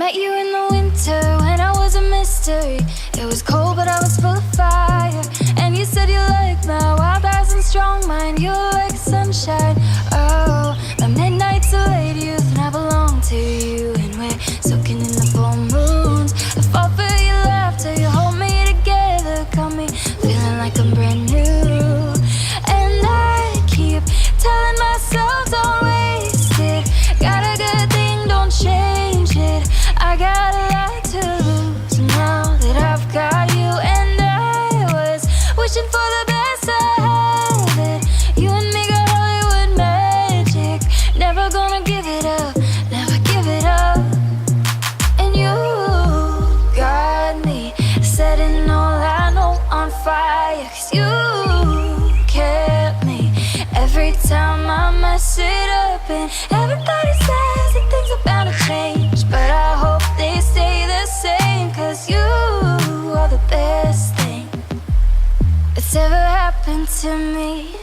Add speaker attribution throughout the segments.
Speaker 1: Met you in the winter when I was a mystery. It was cold but I was full of fire. And you said you liked my wild eyes and strong mind. You were like sunshine. Oh, my midnight's a late youth and I belong to you. And we're soaking in the full moons. I fall for your laughter, you hold me together, got me feeling like I'm brand new. And I keep telling myself don't waste it. Got a good thing, don't change it. I got a lot to lose now that I've got you. And I was wishing for the best, I have it. You and me got Hollywood magic. Never gonna give it up, never give it up. And you got me setting all I know on fire. 'Cause you kept me every time I mess it up. And everybody says that things are bound to change, but I hope they stay the same. 'Cause you are the best thing that's ever happened to me.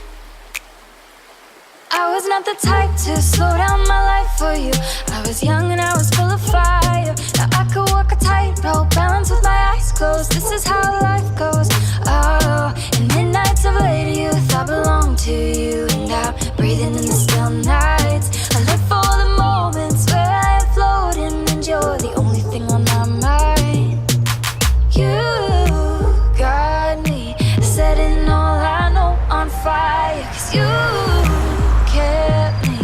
Speaker 1: I was not the type to slow down my life for you. I was young and I was full of fire. Now I could walk a tightrope, balance with my eyes closed. This is how life goes. Oh, in midnights of late youth, I belong to you. And I'm breathing in the still nights. I live for the moments where I float and you're the only thing on my mind. You got me setting all I know on fire. 'Cause you kept me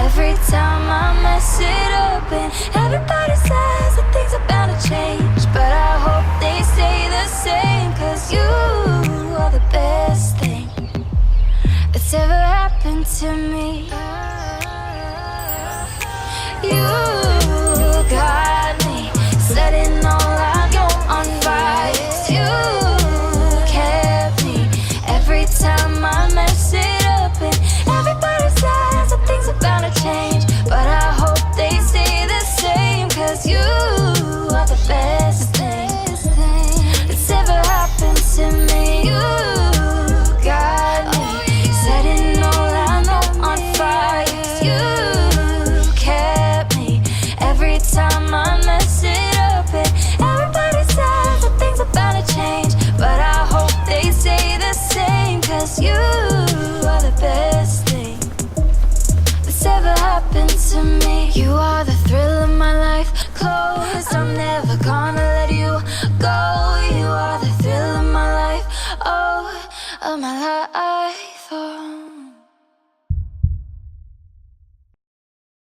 Speaker 1: every time I mess it up. And everybody says that things are bound to change, but I hope they stay the same. 'Cause you are the best thing that's ever happened to me. You got me setting all I know on fire. 'Cause you kept me every time I mess it up. And everybody says that things are bound to change, but I hope they stay the same. 'Cause you are the best thing that's ever happened to me. You got me setting all I know on fire. 'Cause you kept me every time I mess it up. And everybody says that things are bound to change, but I hope they stay the same. 'Cause you are the best thing that's ever happened to me. You are the thrill of my life, closed, I'm never